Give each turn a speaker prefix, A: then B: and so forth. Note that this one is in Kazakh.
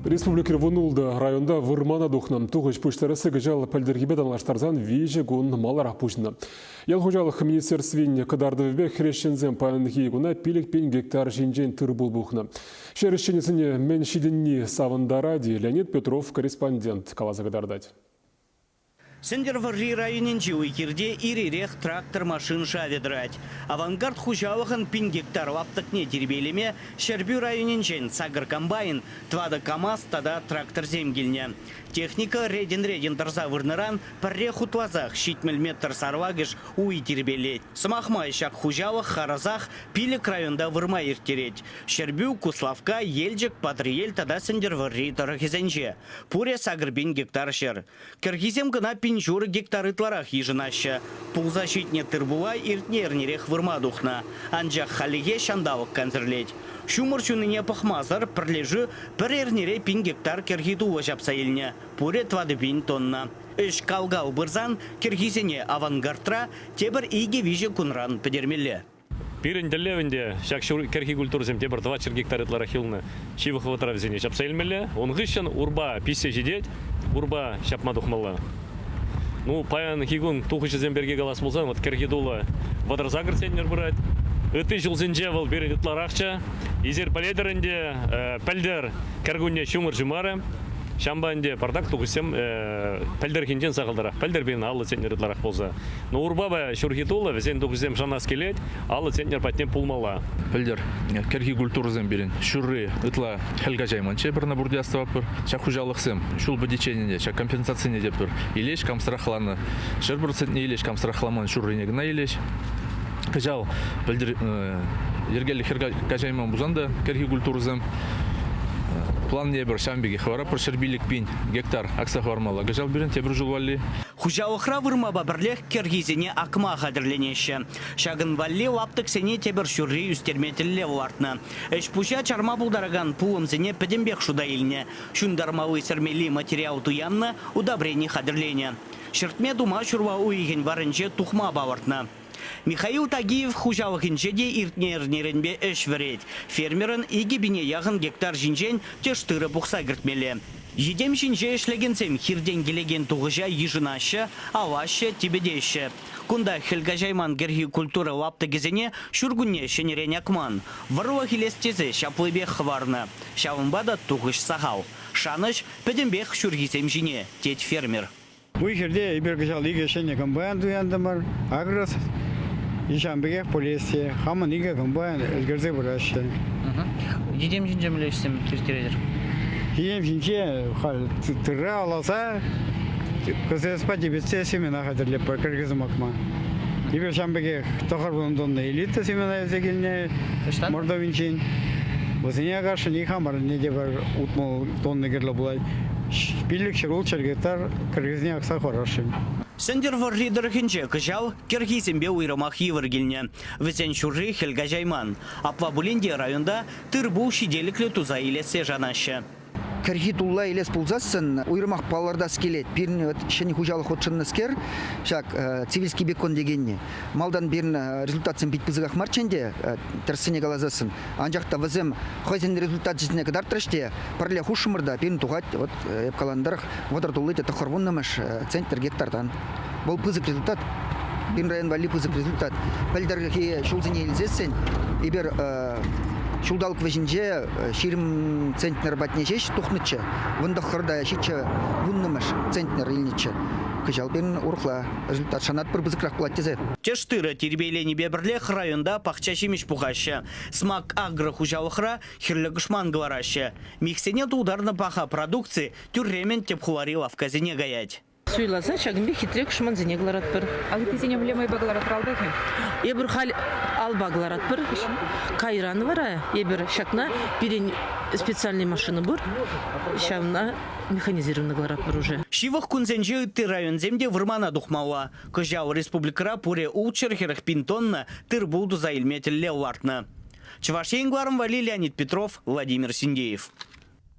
A: Республикер Вунулды районда вырмана духнам туғыш пуштарысы гыжал пәлдергебе данлаштарзан вейже гун маларақ пушна. Ялхужалық министерствен кадардывбе хрещензен паянхи гуна пилік пен гектар жинжен тыр бұл бұхна. Шерішченесіне мен шидінні савындаради Леонид Петров, корреспондент Калазагадардать.
B: Сендерварри районенче уйкерде иререх трактор машин шаведрать. Авангард хужавахын пин гектар лаптыкне тербелеме, Шербю районенчен сагыр комбайн, твада КамАЗ тада трактор земгельне. Техника реден тарза вырныран, парре хутлазах щитмель метр сарвагыш уй тербелеть. Самахмай шак хужавах харазах пилек районда вырма иртереть. Шербю, Куславка, Ельджик, Патриель тада сендерварри тарахизенче. Пуре сагыр бин гектар шер. Киргизем гына пинжур гектары тларах ежинаща. Пулза щитне тырбуа иртнернерех вырма духна. Анжах халиге шандавок концерлеть. Шумырчуныне пахмазар пролежу перернере пин гектар киргиду жапса елне. Пуре 20 тонна. Үш калгау бырзан киргизене авангардра тебір иге виже кунран педермеле.
C: Пирен делевенде шакшур керхи культурзем тебір 20 гектар тларах елны. Шивых ватравзене жапса елмеле. Он гыщан урба писе жидеть, урба шапма духмала. Ну, паян хигун тухышы земберге галас мулзан, вот киргидула вадразагр сеннер брать. Эти жылзенже вал берет тларахча. Изер паледеренде пальдер каргунне шумыр жумары. Шамбанде пардак тухысем пальдер хинжен сағылдырақ. Пальдер бен аллы сеннер тларах болса. Но урбаба шурхитула везен тухысем жанас келет, аллы сеннер патнем пулмала.
D: Пальдер керхи культурзем берен. Шуры ытла хелга жайманче бірна бурдиястывап бір. Шак хужалықсем, шул бадиченінде, шак компенсацияне деп бір. Илеш камстрахланы. Шербурцетне илеш камстрахламан шуррыне гына илеш. Кажал пальдер ергелі херга жайман бузанда керхи культурзем. План не бір шамбеге хвара про шербилик пин гектар акса хвармала. Гажал берен тебір жыл валли.
B: Хужауықра вырма бабірлех киргизене акма қадірленеші. Шагын валли лаптық сене тебір шүрри үстерметілі вартны. Эш пуща чарма бұлдараган пуым сене пәдембек шуда илне. Шундармавы сәрмели материал туянны удобрение қадірлене. Шыртме дума шурва уйген варынче тухма бавартны. Михаил Тагиев хужалықынчеде иртнернеренбе эш верет. Фермерын иге бине яғын гектар жинжен тештыры бұқса гіртмелі. Едем жинже эшлегенсем хирден келеген туғыжа ежінашы, авашы, тебедеші. Кунда хелгажайман герги культура лапты кезене шүргүнне шенерен акман. Варла хилестезе шаплыбек хварны. Шавымбада туғыш сағау. Шаныш пәдембек шүргизем жине, тет фермер.
E: Бұл жерде ибергажал иге шене комбайн дуянды бар. Агрос ишамбеге полиция. Хамын иге комбайн үлгерзе бұрашы.
B: Едем жинжемлешсем киртередер.
E: Едем жинже тыры аласа көзеспа дебетсе семена қадірлеп бар кіргізім акма. Ибер шамбеге тоқар бұлындонды элита семена езегеліне мордовинчен. Бұзыне қаршы не хамар неде бар ұтмал тонны керлі бұлай. Пилік шырул чергетар кіргізіне ақса қорашы.
B: Сендерварри дырхинче кыжал киргизембе уйрамах евергелне. Везен шурри хелгажайман. Апвабуленде районда тырбу шиделіклі туза илесе жанашы.
F: Кірги тулла елес пулзасын, уйрымақ паларда скелет. Бірін шені хужалық отшынны скер, шак цивильский бекон дегенне. Малдан бірін результатсын бит пызығақ марченде, тірсіне қалазасын. Анжақта візім хойзен результат жізіне кадар тұрыште, парле хушымырда бірін туғат, епкаландырық, водар туллыйты тұқырвуннымыш центр гектардан. Бұл пызық результат. Бірін район вали пызық результат. Пәлдерге шулзіне елзесін, ебер шулдалық вежінже ширим центнер батнежеш тухнычы. Вында қырда шитчі вуннымыш центнер илничі. Кыжал берін ұрқла результат шанат бір бізікрақ платтезе.
B: Тештыры тербейлені бебірлех районда пақчашимеш пұғашы. Смак агры хужалықра хірлі гышман ғыларашы. Миксене тударны паха продукции түрремен тепхуари лавказене гаять.
G: Суйласа шагынбе хитрек шман зене гларат бір.
H: Алгытезене білемей бағыларат ралдеке?
G: Ебір хал алба гларат бір. Кайраны вара. Ебір шакна бірін специальный машина бір. Шавна механизированный гларат бір уже.
B: Шивах кунзенжи ты район земде вырмана духмауа. Кыжал республикара пуре улчерхерах пинтонна тыр булду за ильметелле вартна. Чевашень гларом вали Леонид Петров, Владимир Синдеев.